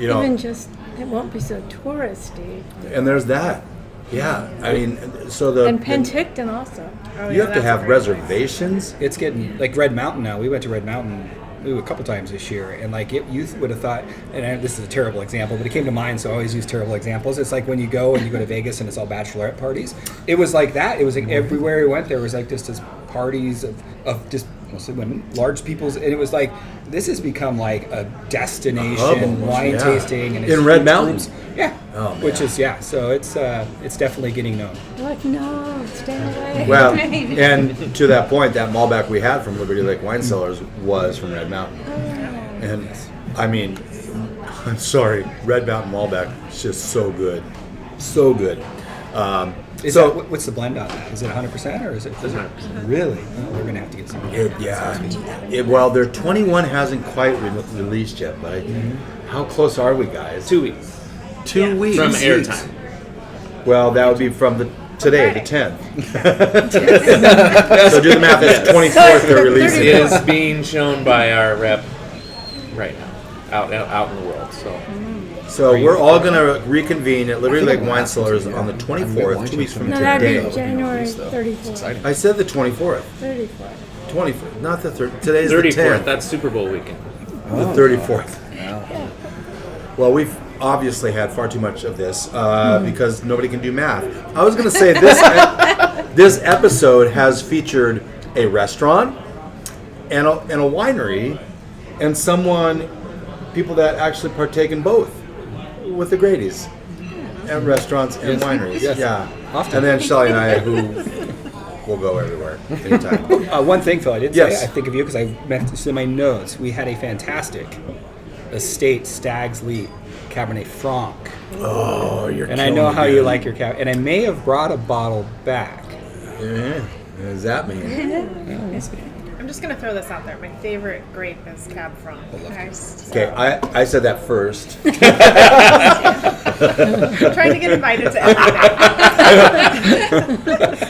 know- even just, it won't be so touristy. And there's that. Yeah. I mean, so And Penticton also. Oh, you have to that's have a great place. reservations. It's getting like Red Mountain now. We went to Red Mountain a couple times this year, and you would have thought, this is a terrible example, but it came to mind, so I always use terrible examples. It's like when you go to Vegas and it's all bachelorette parties. It was like that. It was like everywhere we went, there was like just this parties of just mostly women, large people's, and it was like this has become like a destination wine tasting, and it's in Red huge Mountain. groups. Yeah, Oh, man. which is so it's definitely getting known. Like, no, stay away. Well, and to that point, that Malbec we had from Liberty Lake Wine Cellars was from Red Mountain. And I mean, I'm sorry, Red Mountain Malbec is just so good. So good. What's the blend on that? Is it 100% or is it 100%? Really? Oh, we're going to have to get some. Well, their 21 hasn't quite released yet, but how close are we, guys? 2 weeks 2 weeks. from airtime. Well, that would be from today, the 10th. So do the math. That's 24th they're releasing It it. is being shown by our rep right now, out in the world. So we're all going to reconvene at Liberty Lake Wine Cellars on the 24th, 2 weeks from No, that'd today. be January 34th. I said the 24th. 34th. 24th, not the 3rd. Today's the 34th. 10th. That's Super Bowl weekend. The 34th. Well, we've obviously had far too much of this because nobody can do math. I was going to say this episode has featured a restaurant and a winery and people that actually partake in both with the Grady's and restaurants and wineries. Yes. Yeah. Often. And then Shelley and I, who will go everywhere anytime. One thing, Phil, I did Yes. say, I think of you because I meant to in my notes. We had a fantastic estate Stag's Leap Cabernet Franc. Oh, you're And I know how you like your Cabernet. And I may have brought a bottle back. Yeah. What does that mean? I'm just gonna throw this out there. My favorite grape is Cab Franc. Okay, I said that first. I'm trying to get invited to everything.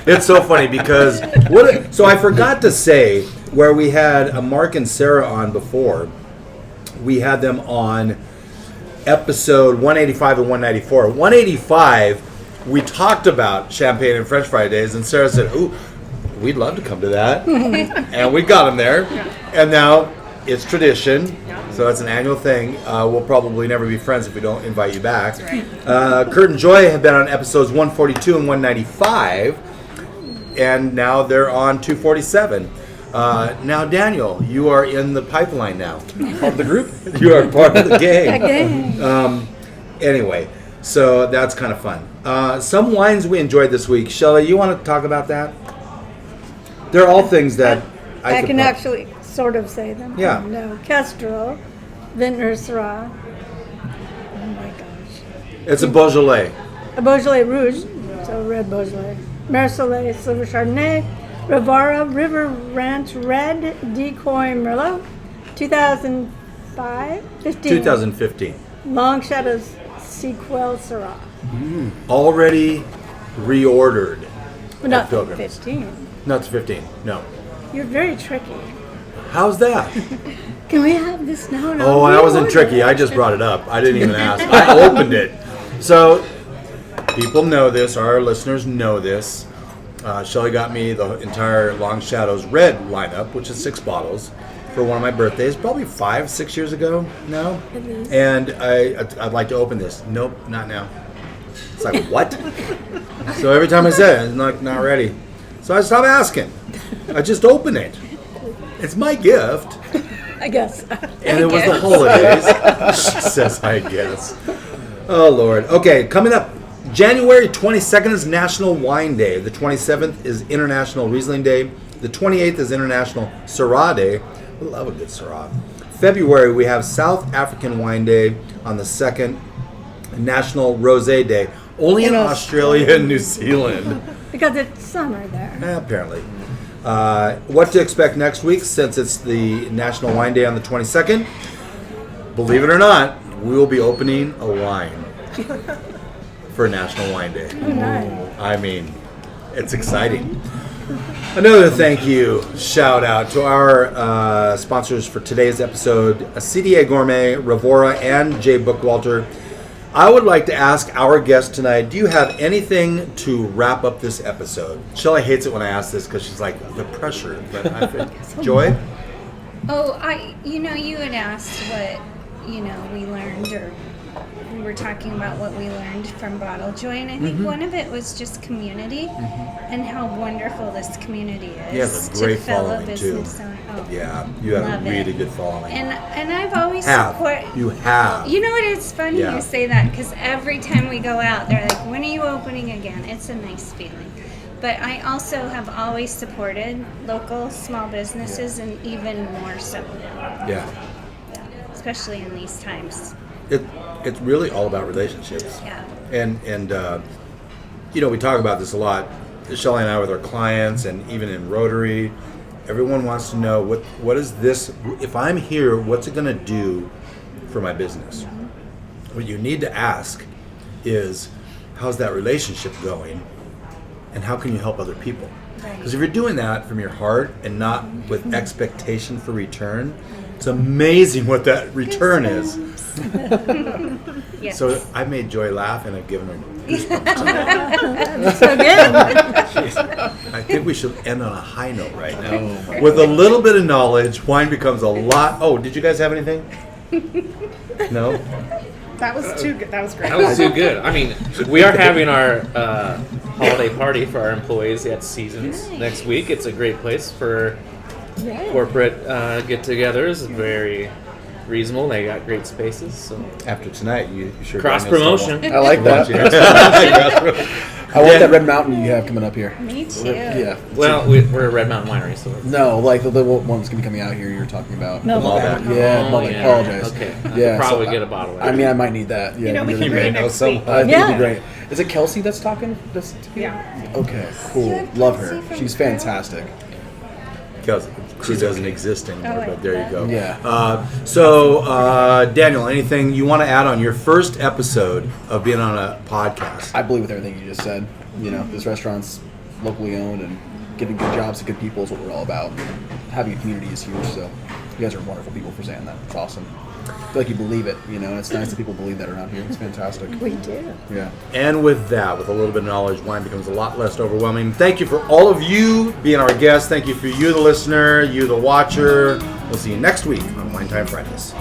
It's so funny because so I forgot to say where we had Mark and Sarah on before. We had them on episode 185 and 194. 185, we talked about champagne and French fry days, and Sarah said, "Ooh, we'd love to come to that," and we got them there. And now it's tradition, so it's an annual thing. We'll probably never be friends if we don't invite you back. Curt and Joy have been on episodes 142 and 195, and now they're on 247. Now, Daniel, you are in the pipeline now. Part of the group? You are part of the gang. Again. Anyway, so that's kind of fun. Some wines we enjoyed this week. Shelley, you want to talk about that? They're all things that I could can prob- actually sort of say them. Yeah. No, Kestrel, Vintner Syrah. Oh my gosh. It's a Beaujolais. A Beaujolais Rouge, so red Beaujolais. Marseillais Silver Chardonnay, Rivara River Ranch Red Decoy Merlot, 2005, 15. 2015. Long Shadows Sequel Syrah. Already reordered. But not Pilgrims. 15. No, it's 15. No. You're very tricky. How's that? Can we have this now? And Oh, I'll I wasn't reorder tricky. it? I just brought it up. I didn't even ask. I opened it. So, people know this. Our listeners know this. Shelley got me the entire Long Shadows Red lineup, which is 6 bottles, for one of my birthdays, probably 5-6 years ago now. And I'd like to open this. Nope, not now. It's like, what? So every time I say it, it's not ready. So I stopped asking. I just open it. It's my gift. I guess. And it was the holidays. She says, I guess. Oh, Lord. Okay, coming up. January 22nd is National Wine Day. The 27th is International Riesling Day. The 28th is International Syrah Day. We love a good Syrah. February, we have South African Wine Day on the 2nd. National Rosé Day. Only in Australia and New Zealand. Because it's summer there. Apparently. What to expect next week, since it's the National Wine Day on the 22nd. Believe it or not, we will be opening a wine for National Wine Day. I mean, it's exciting. Another thank you, shout out to our sponsors for today's episode, CDA Gourmet, Revora, and Jay Bookwalter. I would like to ask our guest tonight, do you have anything to wrap up this episode? Shelley hates it when I ask this because she's like, the pressure. But I think, Joy? Oh, you had asked what, we learned, or we were talking about what we learned from Bottle Joy, and I think one of it was just community and how wonderful this community is. You have a great to fellow following, business too. owners. Yeah, you have Love a really it. good following. And I've always You have. You know what? It's funny Yeah. you say that, because every time we go out, they're like, "When are you opening again?" It's a nice feeling. But I also have always supported local small businesses, and even more so now, Yeah. especially in these times. It's really all about relationships. Yeah. And we talk about this a lot, Shelley and I, with our clients, and even in Rotary. Everyone wants to know, what is this, if I'm here, what's it going to do for my business? What you need to ask is, how's that relationship going? And how can you help other people? Because if you're doing that from your heart and not with expectation for return, it's amazing what that return is. Yes. So I've made Joy laugh, and I've given her goosebumps tonight. So good. I think we should end on a high note right now. With a little bit of knowledge, wine becomes a lot. Oh, did you guys have anything? No? That was too good. That was great. That was too good. I mean, we are having our holiday party for our employees at Seasons next week. It's a great place for corporate get-togethers. Very reasonable. They got great spaces. So After tonight, you sure cross promotion. I like that. I want that Red Mountain you have coming up here. Me too. Yeah. Well, we're a Red Mountain Winery, so No, like the one that's going to be coming out here you're talking about. No. Malbec. Yeah, Oh, Malbec. yeah. Apologize. Okay. Yeah, Probably so get a bottle. I mean, I might need that. Yeah, We really can bring it great. next week. I think it'd be Yeah. great. Is it Kelsey that's talking? Yeah. Okay, cool. Love her. She's fantastic. Because she doesn't exist anymore, but there you go. Yeah. So, Daniel, anything you want to add on your first episode of being on a podcast? I believe with everything you just said. This restaurant's locally owned, and giving good jobs to good people is what we're all about. Having a community is huge, so you guys are wonderful people for saying that. It's awesome. I feel like you believe it, you know. It's nice that people believe that around here. It's fantastic. We do. Yeah. And with that, with a little bit of knowledge, wine becomes a lot less overwhelming. Thank you for all of you being our guests. Thank you for you, the listener, you, the watcher. We'll see you next week on Wine Time Fridays.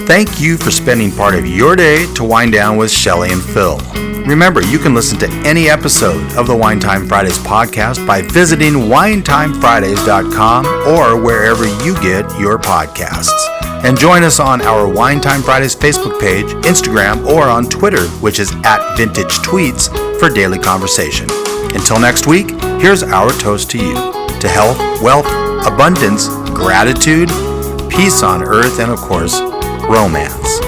Thank you for spending part of your day to wind down with Shelley and Phil. Remember, you can listen to any episode of the Wine Time Fridays podcast by visiting winetimefridays.com or wherever you get your podcasts. And join us on our Wine Time Fridays Facebook page, Instagram, or on Twitter, which is @VintageTweets, for daily conversation. Until next week, here's our toast to you. To health, wealth, abundance, gratitude, peace on earth, and of course, romance.